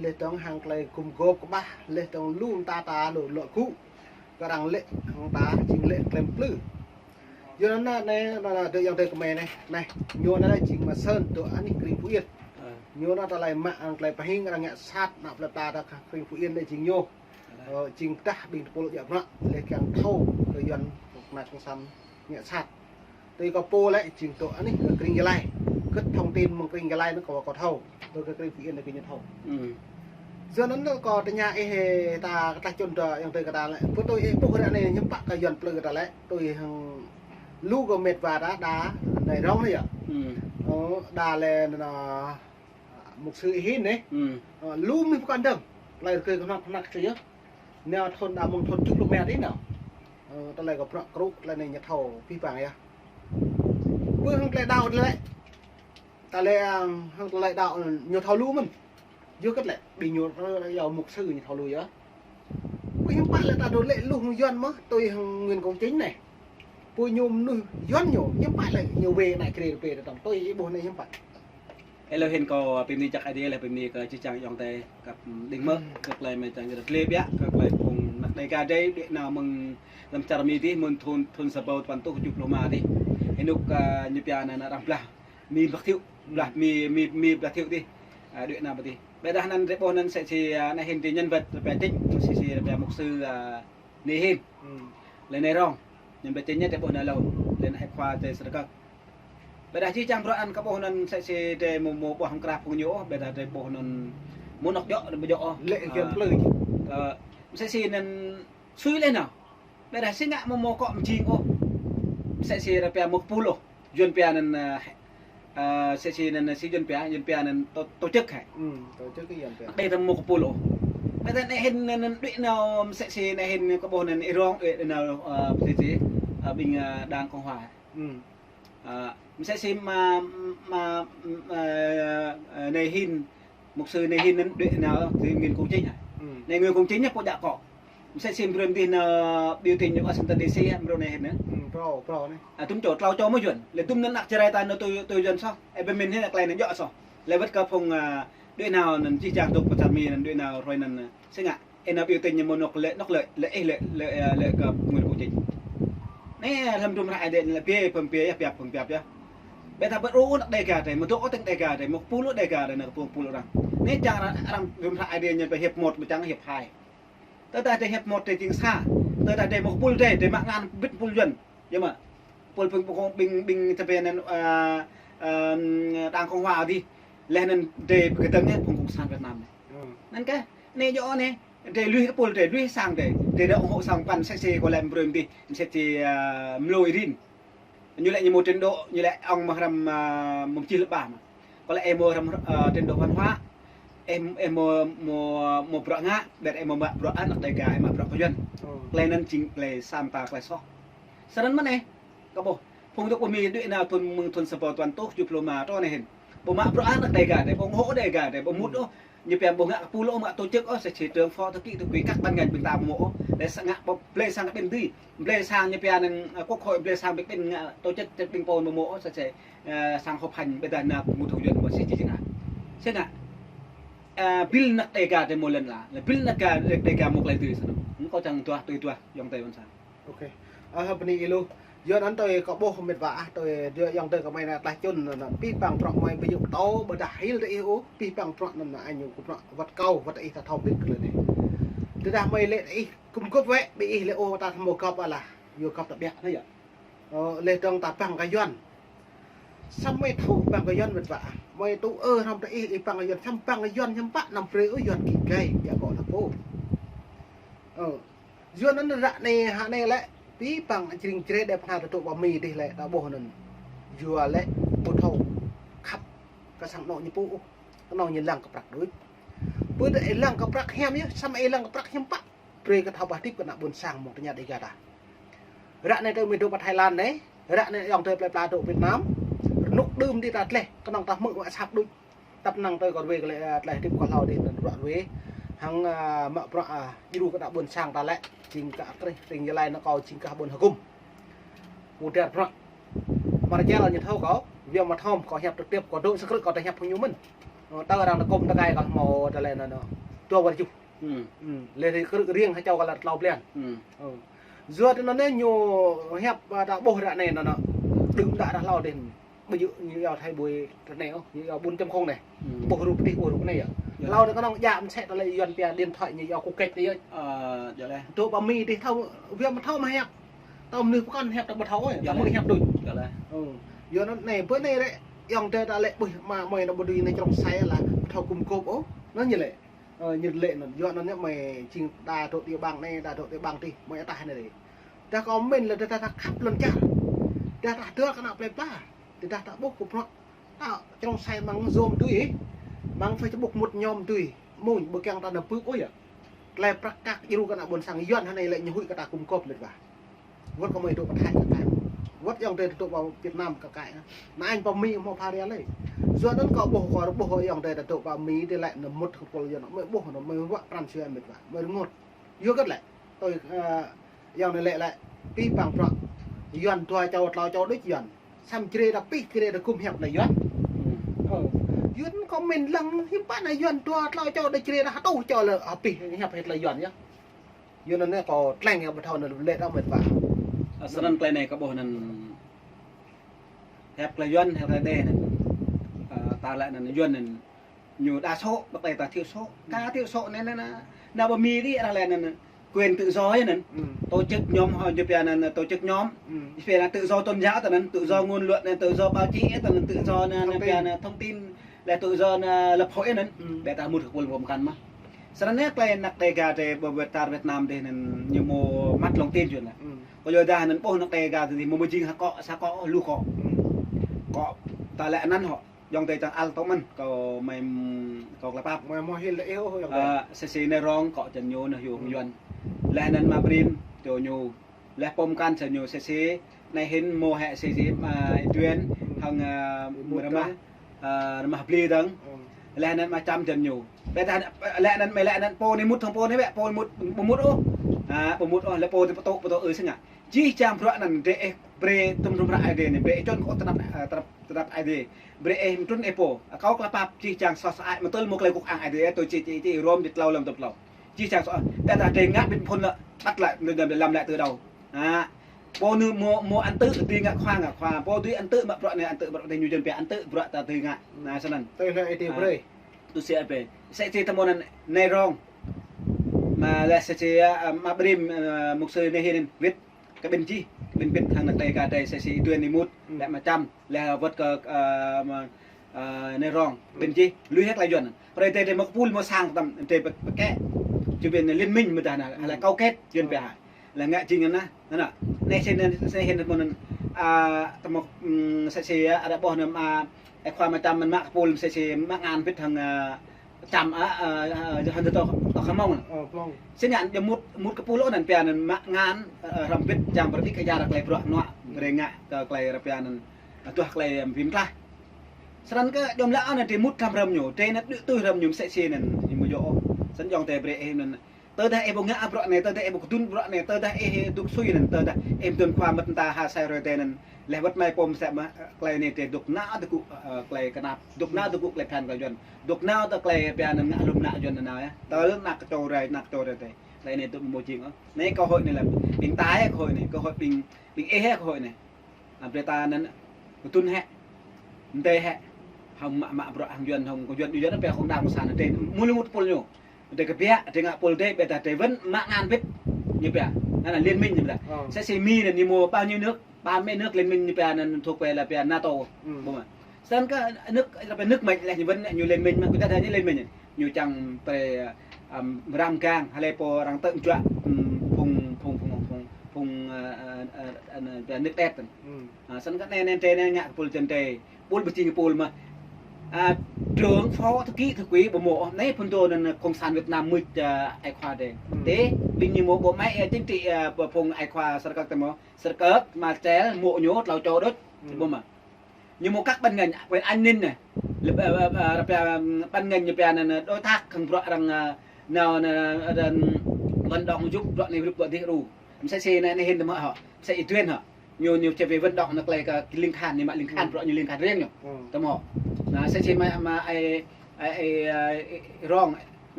lệ trong hàng cây cùng gộp có ba lệ trong luôn ta đổ lọ cũ cái đằng lệ hàng ta chính lệ kèm plư do nó này là được dòng đời của mẹ này nhô nó là chính mà sơn tụi anh kinh phú yên nhô nó ta lại mạng lại phải hình là ngã sát nạp là ta đã kinh phú yên đây chính nhô chính ta bình polo địa phương lệ càng thâu thời gian này trong xăm ngã sát đây có po lại chính tụi anh kinh cái này cất thông tin một kinh cái này nó có thâu tôi cái kinh phú yên là kinh thâu giờ nó có tại nhà ấy ta chôn trời dòng đời ta lại với tôi bộ cái này nhưng bạn cái dần plư ta lại tôi lu có mệt và đá này rong này ạ đà là một sự hin đấy lu mình quan tâm lại cười con nặng chứ neo thôn đà mông thôn chút lúc mẹ đấy nào ta lại gặp rộng cũ là này nhặt thầu phi vàng à vừa không lại đào lại ta lại đạo nhiều thầu lu mình chưa cất lại bị nhiều giàu mục sư như thầu lu á nhưng bạn là ta đối lệ lu không doan mất tôi nguyên công chính này tôi nhôm nuôi doan nhiều nhưng bạn lại nhiều về này về tổng tôi buồn này nhưng bạnเราเห็นก็เป็นนี่จากไอเดียอะไรเป็นนี่ก็จิจังยองแต่กับดิ่งเมื่อก็เลยมาจังจะเลี้ยบยะก็เลยคงในการได้เด็กนามึงลำจารมีที่มึงทุนสบายปันตุกจุดลงมาดิไอ้นุกยุบยานะนะรำปลามีบักทิวปลามีบักทิวดิเด็กนาปฏิแบบนั้นเรื่องพวกนั้นเสียในเห็นที่nhân vậtแบบจริงเสียแบบมุกซื้อในหินเลยในร่องnhân vậtจริงเนี่ยแต่พวกนั้นเราเล่นให้ควาใจสระกักbeda chi chang proan ka bohonan se de mo bo hang krap nyo beda de bohonan mo nok yo de yo lệ kiềm plư se nan suy lên nào beda se ngạ mo ko mching o se ra pe mo pulo yun pe nan se nan si yun pe nan tổ chức hay tổ chức cái yun pe đây là mo pulo beda ne hen nan đuổi nào se ne hen ka bohonan irong nào se bình đang Cộng Hòa sẽ xem mà này hin một sư này hin đến nào thì nghiên cứu chính này người công chính nhất có đã có sẽ xem rồi tin biểu tình những Washington DC rồi này hết nữa pro này tung chỗ trao cho mới chuẩn để tung nặng chơi tay nó tôi dần sao em bên mình thế là cái này nó dọa sao lấy bất cập phong đôi nào nên chi chàng tục của chàng mi đôi nào rồi nên sẽ ngạ em biểu tình như một nọc lệ cập người công chính này làm trung lại để là bia phần bia chứ bây giờ bắt rú đại cả này một chỗ từng đại cả này một pulu đại cả này là pulu rằng nếu chẳng là làm trung lại để nhận về hiệp 1 mà chẳng hiệp 2 tới tại hiệp 1 thì chính xa tới tại một pulu để mạng ngàn biết pulu dần nhưng mà pulu bình tập về nên đang Cộng Hòa đi lên nên để cái tấm nhất cùng sản Việt Nam này nên cái này rõ này để lui cái pulu để lui sang để ủng hộ sang pan sẽ có làm rồi đi sẽ thì lôi đi như lại như một trình độ như lại ông mà làm một chi lớp bản có lẽ em mua làm trình độ văn hóa em một bữa ngã để em một bữa ăn ở đây cả em một bữa có duyên lên nên chính là sam ta lại so sau đó mất này có bộ phong tục của mình đuổi nào tuần support toàn tốt chụp lô mà cho này hình bộ mạ bữa ăn ở đây cả để bộ hỗ đây cả để bộ mút đó như bèn bộ ngã pulo mà tổ chức sẽ chỉ trường phó thực kỹ thực quý các ban ngành bình tạm mộ để sang ngã bộ play sang các bên đi play sang như bèn quốc hội play sang bên tổ chức bên pol mộ sẽ sang họp hành bây giờ là một thủ duyên của sẽ chỉ thế nào bill nặng đầy cả thì một lần là bill nặng cả đầy cả một lần từ sao nó có chẳng tùy dòng tay vẫn sao ok hợp lý luôn doนั้นtôi có bố không biết vả tôi dòng tôi có mày là tài chun là pi bằng trọn mày bây giờ to bữa đại là yêu pi bằng trọn là anh dùng trọn vật câu vật ấy là thâu biết rồi này từ đó mày lên ấy cùng cấp vậy bị lệ ô ta một cấp là nhiều cấp đặc biệt đấy ạ lệ trong ta bằng cái doan xong mày thâu bằng cái doan vật vả mày tu không đấy bằng cái doan xong bằng cái doan nhắm bạn nằm phía doan kỳ cây ya gọi là bố doan nó rạ này hạ này lại tí bằng trình chế đẹp nào tụ vào mì thì lại đã bổ nần vừa lại một thầu khắp cả sang nọ như bố cái nọ như lăng cặp đặc đối bữa đấy lăng cặp đặc hem nhé sao mà lăng cặp đặc hem bắt rồi cái thầu bà tiếp cái nọ buồn sang một cái nhà đây gà rạ này tôi mình tụ vào Thái Lan đấy rạ này dòng tôi lại tụ Việt Nam lúc đơm đi đặt lệ cái nòng ta mượn ngoại sạp đôi tập năng tôi còn về lại tiếp còn lò để đoạn về hàng mợ bọ đi đu cái đạo buồn sang ta lại chính cả cái tình như này nó có chính cả buồn hợp cung một đẹp rồi mà ra là như thâu có việc mà thom có hẹp trực tiếp có độ sức có thể hẹp không nhiều mình tao rằng là côm tao cái còn màu tao lên là nó cho vào chụp lên thì cứ riêng hay cho cái là lau liền dưa thì nó nên nhiều hẹp đã bồi đã này nó đừng đã lau đến bây giờ như vào thay bồi này không như vào 4.0 này bồi rụp đi bồi rụp này à lau được cái nó giảm sẽ nó lại dần điện thoại như vào cục kẹt đi ơi giờ đây chỗ bà mì thì thâu việc mà thâu mà hẹp tao nư con hẹp được bật thấu ấy tao mới hẹp đuổi giờ đây giờ nó này bữa nay đấy dòng tê ta lệ bùi mà mày nó bùi đi này trong xe là thâu cùng cốp ố nó như lệ như lệ nó do nó nhá mày trình đà độ tiêu bằng này đà độ tiêu bằng đi mày ta này đấy ta có mình là ta khắp lần cha ta đưa cái nào plei pa thì ta bốc cục nó trong xe mang zoom tùy mang phải cho bốc một nhom tùy mồi bữa keng ta nập bước ôi à plei pra các iru cái nào buồn sang yuan này lại như hụi cái ta cùng cốp được vào vớt có mấy độ bắt hai cái vớt dòng tê tụ vào Việt Nam cả cái mà anh vào Mỹ mà pha đen lấy do nó có bộ dòng tê tụ vào Mỹ thì lại là một cuộc giờ nó mới bộ nó mới vợ tràn xuyên mệt vào mới ngột vô cất lại tôi dòng này lệ lại pi bằng trọ yuan tua cho đích yuan xăm kia là pi kia là cùng hẹp này yuan yuan có mình lăng hiếp bạn này yuan tua cho đích kia là đâu cho là pi hẹp hết là yuan nhá yuan nó có lanh ở bên thầu nó lệ đâu mệt vào sân play này có bộ nên hẹp là yuan hẹp là đê này ta lại là yuan này nhiều đa số bắt tay ta thiếu số cá thiếu số nên là nào mà mi đi là quyền tự do ấy nè tổ chức nhóm họ như vậy là tổ chức nhóm phải là tự do tôn giáo tận nên tự do ngôn luận này tự do báo chí tận nên tự do là thông tin là tự do lập hội nên để ta mua được quân gồm cần mà sau đó này nặc đây gà để Việt Nam thì nhiều mùa mắt lòng tin chuyện này bây giờ ra nên bố nặc đây gà thì mùa chính sa có lưu họ có ta lại năn họ dòng tây chẳng al tông mình có mày có là bắp mày mua hiện lệ yêu xe này rong có chân nhô nó hiểu yuan lại nên mà brin tiểu nhô lại pom can chân nhô xe này hiện mùa hè xe mà tuyến thằng mà hợp lý đắng lại nên mà chăm chân nhô bây giờ lại nên mày lại nên po này mút thằng po này vậy po mút ô po mút ô lại po thì po to sinh à chỉ chăm phượng này để bre tum ra ai này bre chọn có tập ai đây bre em trốn epo kau kelapa chỉ chàng so sai mà tôi một lời cuộc ai đây tôi chỉ rom việc lâu làm tập lâu chỉ chàng so đã là đề ngắt bên phun lợ bắt lại để làm lại từ đầu po nu mua ăn tự đi ngạ khoa po tuy ăn tự mà phượng này ăn tự phượng này nhiều chân về ăn tự phượng ta từ ngạ này sao nè tôi là thì bre tôi sẽ chỉ tham môn này rong mà là sẽ mà brim một sư này hiện viết cái bên chi bên thằng này cả đây sẽ tuyên đi mút lại mà chăm là vật này rong bên chi lưới hết lại chuẩn rồi đây mà pul mà sang tầm đây cái chứ bên liên minh mà là câu kết chuyên về là ngại trình đó nè này sẽ hiện được một tầm một sẽ đã bỏ nó mà khoa mà chăm mình mắc pul sẽ mắc ngàn viết thằng chăm hơn tôi không mong xin nhận cho một cái pulau này phải nên mắc ngàn rambit jam berarti kejarak lay bro no merengak ke klay rapian tuh klay vim klah seran ke dom la an thì mút tham rầm nhổ trên nó tôi rầm nhúng sẽ xì này thì mua chỗ sẵn dòng tè bể em nên tơ đây em bông ngã bro này tơ đây em bông tun bro này tơ đây em đục suy này tơ đây em tuần qua mất ta hà sai rồi tè nên lẽ vật mai pom sẽ mà klay này tè đục nã từ cụ klay kenap đục nã từ cụ klay pan cái dần đục nã từ klay pian ngã lùm nã dần nào á tơ nặc trâu rồi tè đây này tôi một chuyện đó này cơ hội này là bình tái cơ hội này cơ hội bình cơ hội này người ta nên tuân hệ tê hệ hồng mạ bro hàng duyên hồng có duyên nó phải không đào sản ở trên mua luôn một pol nhiều để cái bia để ngạ pol đây bây giờ để vẫn mạng ngàn vết như vậy là liên minh như vậy sẽ xem mi là đi mua bao nhiêu nước 30 nước liên minh như vậy là thuộc về là về NATO đúng không sẵn cái nước là về nước mình là như vẫn nhiều liên minh mà người ta thấy như liên minh nhiều chẳng về răng càng hay là po răng tận chọn phùng nước đẹp sẵn các nên trên ngạ pol chân tề pol bự chinh pol mà trưởng phó thư ký thư quý bộ mộ nấy phân tô nên công sản Việt Nam mực ai khoa đây thế bình như một bộ máy chính trị phùng ai khoa sơ các tầm sơ các mà trẻ mộ nhốt lao cho đất bộ mà như một các ban ngành về an ninh này ban ngành như vậy là đối tác khẩn rõ rằng nào vận động giúp đoạn này giúp đoạn thế đủ sẽ xe này hiện được họ sẽ tuyên họ nhiều trở về vận động nó lại cái linh khan nhưng mà linh khan rõ như linh khan riêng nhỉ tầm họ là sẽ mà ai รอง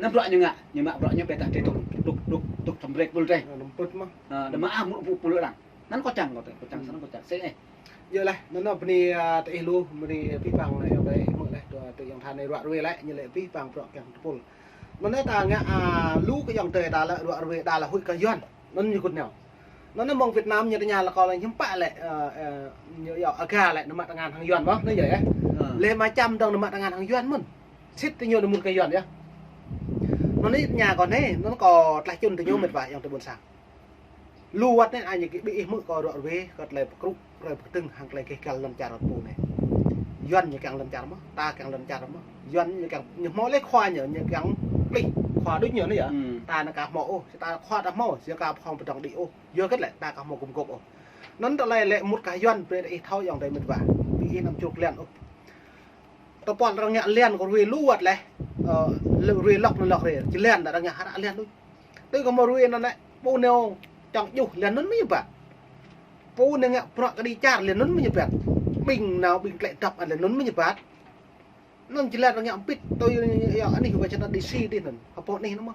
น้ำร้อนยังไงยังมาร้อนยังเป็นแต่ตุกสำเร็จบุญใจ น้ำปึ๊ดมั้ง เดี๋ยวมาอ้ามุปุรุหลังนั้นก็จังก็แต่ก็จังนั้นก็จังเซ่ เยอะเลยนั่นน่ะพนีแต่รู้พนีพี่ฟังเลยเอาไปหมดเลยตัวอย่างทานในรัวเวlại như lệพี่ฟังเปราะแกงปุ่นมันได้ตาเงี้ยลูกก็ยังเตยตาละรัวเวตาละหุ่ยกันย้อนนั่นอยู่คนเดียวนั่นน่ะมองเวียดนามnhư nhà là còn là những bạn lại nhiều ở ga lại nó mặt ngàn hàng yuan đó nó vậy ấy lên mà trăm đồng nó mặt ngàn hàng yuan mình xích tới nhiều nó một cái yuan nhá nó đi nhà còn đấy nó còn lại chôn từ nhiều mệt vải trong từ buồn sáng lưu vật đấy ai những cái bị mực còn rọ về còn lại cúc rồi từng hàng lại cái càng lần chả đọt bù này yuan như càng lần chả lắm ta càng lần chả lắm yuan như càng như mỗi lấy khoa như càng bị khoa đứt nhiều nữa vậy ta là cả mỏ ta khoa đã mỏ sẽ cả phòng trọng địa ô vừa kết lại ta cả một cùng cục ô nó tao lại lệ một cái yuan về đây thao dòng đây mệt vải bị nằm chuột liền ô tao bọn đang nhận liền còn về lưu vật này về lọc rồi chỉ liền đã đang nhận đã liền thôi tôi có một ruồi nó này bù neo chẳng dù liền nó mới vậy bù neo bọn cái đi chặt liền nó mới vậy bình nào bình lại tập là nó mới vậy nó chỉ là đang nhận biết tôi anh này phải cho nó đi xì đi lần học bọn này nó mà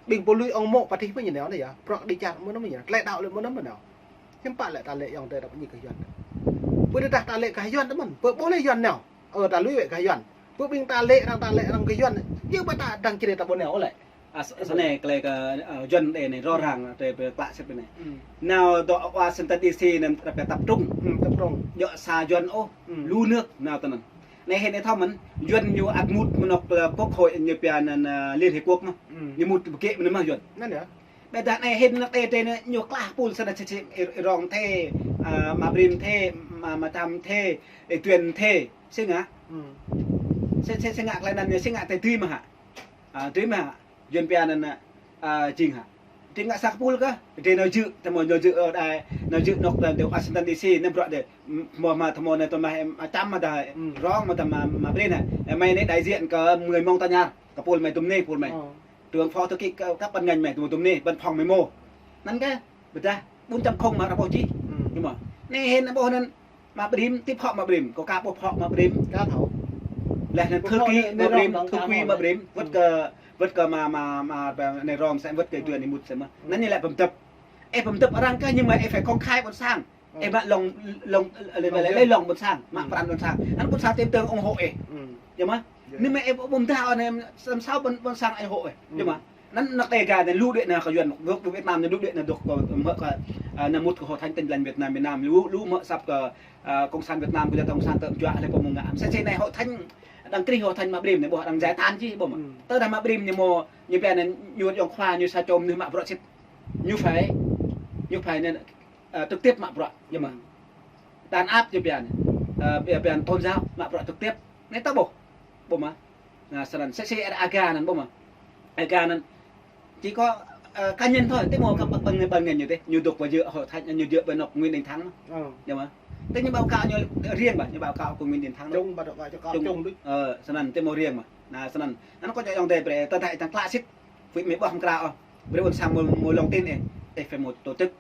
bình bù lui ông mộ và thì mới nhìn nó này à bọn đi chặt mới nó mới nhìn lại đạo lên mới nó mới nào nhưng bạn lại ta lệ dòng đây là những cái yuan bữa đây ta lệ cái yuan đó mình bữa lấy yuan nào ta lui về cái yuan bữa bình ta lệ đang cái yuan như bạn ta đang chỉ để ta bữa nào lại sau này cái dân để này rõ ràng để về lại sẽ bên này nào đó Washington DC nên phải tập trung dọ xa dân ô lưu nước nào tận này hiện nay thao mình dân nhiều ạt mút mình học quốc hội như bên liên hiệp quốc mà như một kệ mình mà dânนั่นเหรอ bây giờ này hiện nay đây này nhiều cả pul sẽ là rong thế mà bìm thế màทำthế tuyển thế xem ngã xem ngã lại là xem ngã tại tuy mà hả tuy mà dân bè nên jing hả jing ngã sắc pul cơ để nó dựแต่ mà nó dự ở đây nó dự nọc là đều Washington DC nên bọn để mà thằng này tôi mà chăm mà đại rong mà bên này mày này đại diện cả 10 mong ta nha cả pul mày tụm nê pul mày trường phó thư ký các ban ngành mày tụm nê ban phòng mày môนั่นก็bây giờ 400 mà đâu chứ nhưng mà này hiện bộ nên mà bìm tiếp họ mà bìm có cả bộ họ mà bìm cá thấu là thư ký mà bìm vứt cờ mà này rom sẽ vứt cái chuyện này một xem màนั่นนี่แหละผมtậpผมtậpร่างกายnhưng mà em phải công khaiบนสร้างbạn lồng lấy lồng bนสร้างmà bạn bนสร้างนั้นบนสร้างเต็มเติมองค์hộ hiểu mà nhưng mà em bùm thao này làm sao bnสร้างไอ้hộ hiểu màนั้นนักเตะการเนี่ยลูกเด็กนะเขายวนลูกเวียดนามเนี่ยลูกเด็กนะดกก็เมื่อก็นำมุดของท่านเป็นแลนเวียดนามรู้เมื่อสับกับกองสันเวียดนามก็จะต้องสันเติมจ่าอะไรประมาณนั้นเส้นในเขาท่านดังกรีเขาท่านมาบริมเนี่ยบอกดังใจทานที่บอกเตอร์ทำมาบริมเนี่ยโมยี่แปลนั้นยูยองควายูซาจมนี่มาประชิดยูไฟเนี่ยตึกเทียบมาประยังมาđàn ápยี่แปลเนี่ยเป็นต้นเจ้ามาประตึกเทียบในตะบอกมาสนันเซ่อาการนั้นบอกมาอาการนั้นchỉ có cá nhân thôi, thế mà các bằng ngành như thế, nhiều độc và dựa họ thành nhiều dựa bên nọc nguyên định thắng, hiểu không? Thế nhưng báo cáo như riêng mà, như báo cáo của nguyên định thắng. Chung báo cáo cho con chung đấy. Sân thế mà riêng mà, sân nó có cho dòng đề về tận tại thằng classic, với mấy bộ không cao, với một sang một lòng tin này, để phải một tổ chức,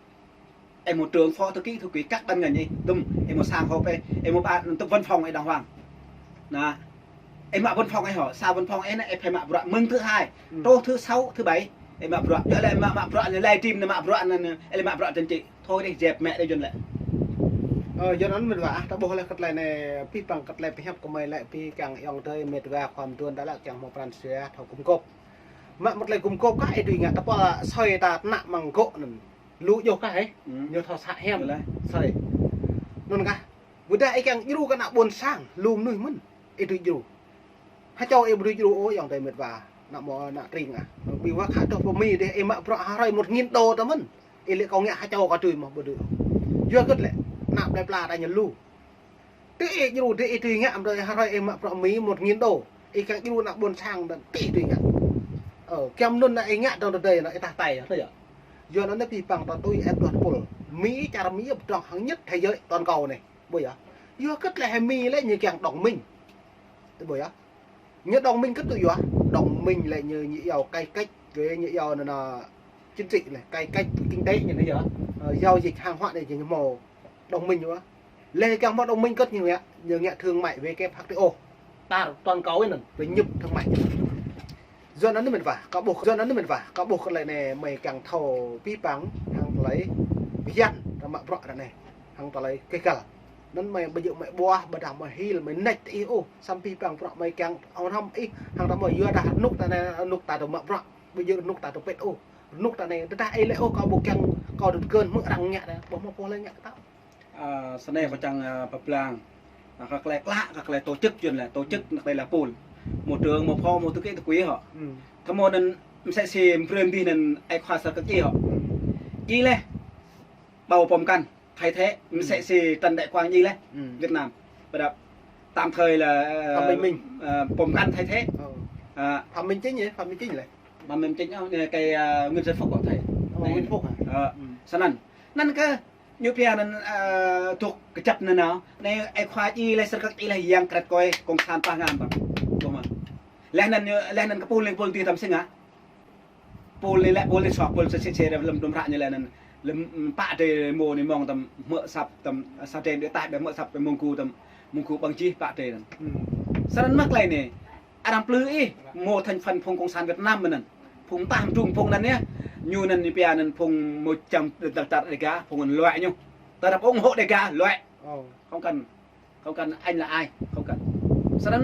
em một trường phó thư ký các ban ngành gì, đúng, em một sang họp em một bạn tập văn phòng ấy đàng hoàng, nè, em mạ văn phòng ấy họ, sao văn phòng ấy này em phải mạ vợ mừng thứ hai, tô thứ sáu, thứ bảy. Em mạ bọa, giờ lại mạ bọa là live stream là mạ bọa là em mạ bọa chân chị thôi đi dẹp mẹ đây dần lại doนั้นมันว่าตะโบอะไรกัดไรในพี่ปังกัดไรไปฮับก็ไม่ไรพี่กังยองเตยเมตกาความตัวนได้ละจังหมอปรันเสียเท่ากุมกบมะหมดเลยกุมกบก็ไอ้ด้วยไงตะโบซอยตาหนักมังโกนั่นรู้โยกไอ้โยทอสะแฮมเลยซอยนั่นกะบุได้ไอ้กังยูกันอ่ะบนสร้างลูมนุ่ยมันไอ้ด้วยยูให้เจ้าเอ็มด้วยยูโอ้ยองเตยเมตว่าnạ mò nạ trinh à vìว่าขาดตัวมีเดเอ็มอะเพราะอะไรหมดเงินโตแต่มันเอเล็กเอาเงี้ยให้เจ้าก็ตื่นมาบ่ดื้อเยอะขึ้นแหละนำได้ปลาได้ยันลูตีเอกอยู่ตีเอกตื่นเงี้ยอันเลยอะไรเอ็มอะเพราะมีหมดเงินโตอีกอย่างอยู่นạบนช่างดันตีตื่นเงี้ยแกมนุ่นนไอ้เงี้ยตอนเดย์นไอ้ตาไตอ่ะเท่าไหร่ย้อนนั้นได้พี่ปังตอนตุ้ยแอบตัวปุ่นมีจารมีแบบจองหังnhất thế giớiตอนเก่าnày bây giờเยอะขึ้นแหละมีเลยnhưอย่างดอกminh tôi bây giờ như đồng minh cất tụi gió đồng minh lại như nhị giàu cay cách với nhị giàu là chính trị này cay cách kinh tế như thế giờ giao dịch hàng hóa này chỉ màu đồng minh nữa lên càng bắt đồng minh cất như nghe thương mại với cái FTO ta toàn cầu ấy nè về nhịp thằng mày do nó mình vả có buộc do nó mình vả có buộc lại này mày càng thầu pi bắn hàng lấy dặn rồi mặc rõ này hàng tao lấy cái cả nên mày bây giờ mày boa bà đảm mày hi là mày nách yêu xăm pi bắn rõ mày càng ông thăm ít hàng tao mày vừa đã nút ta này nút ta được mặc rõ bây giờ nút ta được pet ô nút ta này ta ai lấy ô có buộc càng có được cơn mỡ đằng nhẹ này bỏ một lên nhẹ tao sau này có chăng bập lang các lẽ lạ các lẽ tổ chức chuyện là tổ chức đây là pool một trường một kho một thứ cái quý họ tham môn nên sẽ xem frame đi nên ai khoa sát các chi họ chi lẽ bầu bom căn thay thế sẽ xem tần đại quang chi lẽ Việt Nam và đập tạm thời là bom căn thay thế phạm minh chính nhỉ phạm minh chính này mà mình chính cái nguyên dân phục của thầy nguyên phục sao nên cái như bây nên thuộc cái chập này nào này ai khoa chi lại các chi là yang kẹt coi công sản pa ngam bằng đúng không lên nên cái pool thì tầm sinh á pool shop pool sẽ làm đom rạ như là nên làm pạ để mồ này mong tầm mỡ sập tầm sao trên để tại để mỡ sập để mông cu bằng chi pạ để sao nên mắc này nè Adam Plui mồ thành phần phong công sản Việt Nam mình phong tam trung phongนั้นเนี่ยอยู่นั่นนี่เปียนั่นพงหมดจำตัดเด็กาพงมันloại nhauแต่ถ้าông hộเด็กาloại không cần anh là ai không cần sau đó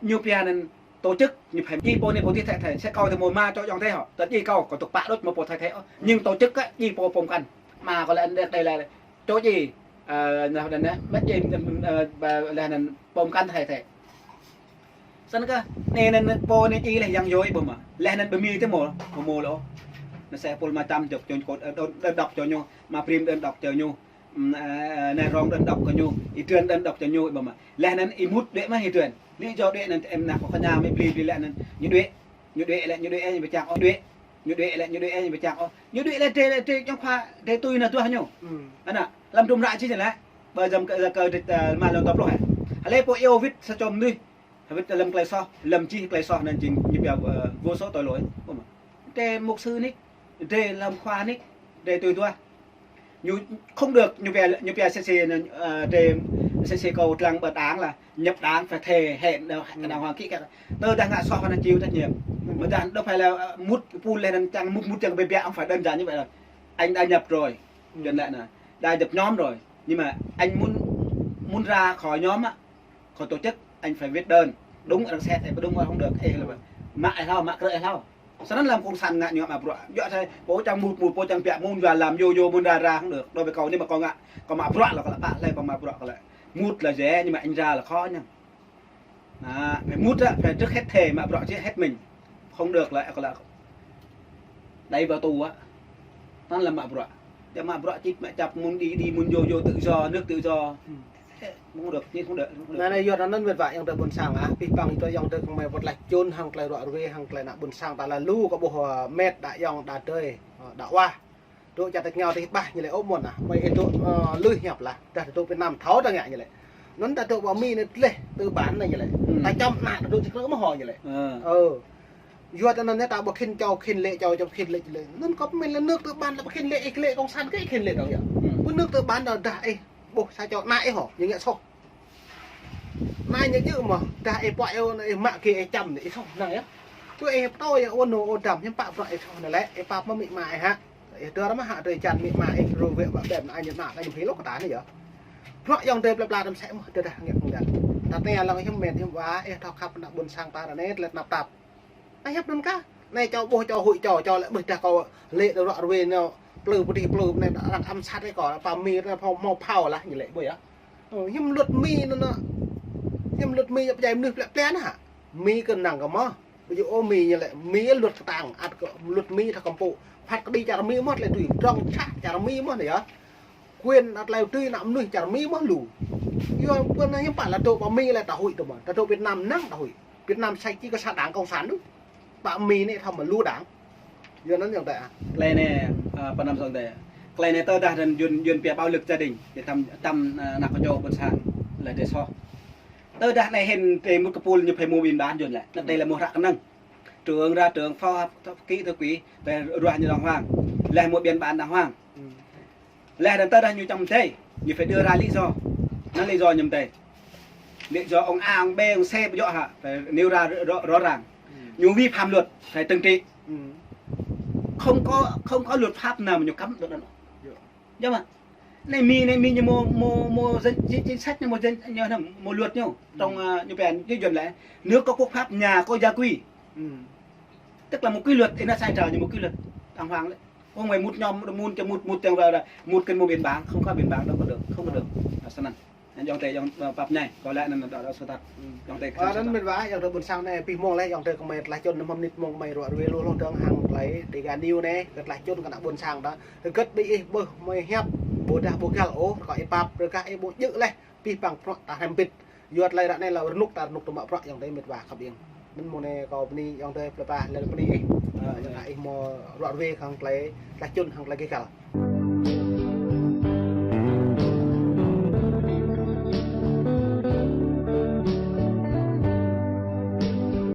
nhiều ปีนั่นtổ chức như phải chi po này poที่thầy sẽ coi từ mùa ma cho dòng thế họ tất chi câu có tục bạ đốt mà po thầy thế nhưng tổ chức á chi po phong cần mà gọi là đây là chỗ gì nào đây nè mất gì làนั่นphong cần thầy thế sao nó cái nên po này chi là giang dối bùm à lẽ nên bơm mi thế mồ lỗ nó sẽ pol mà chăm chụp cho đơn đọc cho nhau mà prim đơn đọc cho nhau này rong đơn đọc cho nhau ý truyền đơn đọc cho nhau bùm à lẽ nên im hút đệ mà ý truyền lý do đệ nên em nào có nhà mới pli lẽ nên như đệ lại như bị chạm như đệ lại như bị chạm như đệ là trên trong khoa để tôi là tôi hả nhau anh ạ làm trùng lại chứ chẳng lẽ bây giờ cờ mà làm tập rồi lấy po yêu viết sao chồng đi viết lâm clay so lâm chi clay so nên chính như bây vô số tội lỗi để mục sư nick để làm khoa nick để tôi như không được như bây sẽ để cầu rằng bật án là nhập án phải thề hẹn đàng hoàng kỹ cả tôi đang ngã so và chịu trách nhiệm mà đang đâu phải là mút pool lên chẳng mút chẳng bề không phải đơn giản như vậy là anh đã nhập rồi chuyện lại là đã nhập nhóm rồi nhưng mà anh muốn ra khỏi nhóm á khỏi tổ chức anh phải viết đơn đúng ở đằng xe thì đúng không được thì là mại thao sao nó làm con săn ngại nhựa mà dọa thôi bố trong một bố trong bẹ môn và làm vô môn ra không được đối với cầu nhưng mà con ngạ còn mà là con bạn lại còn mà lại mút là dễ nhưng mà anh ra là khó nha phải mút á phải trước hết thề mà chứ hết mình không được lại còn là đây vào tù á nó là mà chỉ mẹ chập muốn đi muốn vô tự do nước tự do không được nhưng không được này giờ nó nên vậy yang từ bồn sang á pi bằng cho yang từ không mày vật lạch chôn hàng lại loại về hàng lại nặng bồn sang ta là lu có bộ mệt đại yang đã chơi đã qua đội chặt được nhau thì ba như này ốm muộn à mày cái đội lưới hẹp là ta đội Việt Nam tháo ra ngại như này nó ta đội bảo mi này lệ từ bán này như này ta trong nạn đội chỉ có mà hỏi như này giờ cho nên ta bảo khin lệ cho nó có mình là nước từ bán là khin lệ công sản cái khin lệ đâu nhỉ nước từ bán là đại bộ sao cho nãy hả như vậy sao nãy như chứ mà ta em bọi em mạ kia em chầm thì không này á tôi em tôi ôn ôn trầm nhưng bạo vậy không này lẽ em bạo mà mị mại ha đưa nó mà hạ trời chăn mị mại rồi việc bảo đẹp anh nhận lại anh thấy lúc tá này vậy nó dòng tép là làm sẽ từ đây nghiệp không gần ta nghe là cái mền thêm quá em thao khắp là buồn sang ta là nét lật nạp tạp anh hấp đơn cá này cho bôi cho hội trò lại bực ta có lệ đồ đoạn về nhau plừ này đang âm sát cái cỏ vào mi nó màu phao là như lệ bưởi á nhưng luật mi nó nhưng luật mi bây giờ em được lại plén hả mi cần nặng cả mơ ví dụ ô mi như lệ mi luật tàng ăn luật mi thật cầm phụ phát đi chả mi mất lại tùy trong chả chả mi mất này á quyền đặt lại tùy nằm nuôi chả mi mất lù nhưng quân này nhưng phải là tụ vào mi là tàu hội tụi mà tụ Việt Nam nắng tàu hội Việt Nam sai chỉ có sát đảng cộng sản đúng bảo mi này thầm mà lưu đảng giờ nó như vậy à cái này phần năm rồi đấy cái này tôi đã duyên bè bạo lực gia đình để tâm nạp cho quân sản là để so tôi đã này hiện về một cái pool như phải mua bình bán duyên lại đây là một rạng năng trường ra trường pho kỹ thư quý về loại như đàng hoàng là một biên bản đàng hoàng là tôi đang như trong thế như phải đưa ra lý do nó lý do nhầm tề để cho ông A ông B ông C bây giờ hả phải nêu ra rõ ràng nhiều vi phạm luật phải trừng trị không có luật pháp nào mà nhiều cấm được đâu nhưng mà này mi như một dân chính sách như một dân như là một luật nhau trong như vậy như chuẩn lẽ nước có quốc pháp nhà có gia quy tức là một quy luật thì nó sai trời như một quy luật đàng hoàng đấy không phải một nhóm một tiền vào là một kênh một biển bảng không có biển bảng đâu có được không có được sao này dòng tệ dòng pháp này có lẽ là đó sự thật dòng tệ đó mình vãi dòng tệ buồn sang này pi mong lấy dòng tệ của mày lại chôn mầm nít mong mày rồi luôn luôn trường hàng lấy để gà niu này lại chôn cả buồn sang đó cất bị bơ mày hẹp bố đã bố gal ố gọi pap rồi các bố dữ này pi bằng pro ta hem bit yuat lại đã này là nút tụm mạo pro dòng tệ mệt vả khập yên mình mua này có ni dòng tệ pa lên ni dòng lại mua rồi về hàng lấy lại chôn hàng lấy cái gal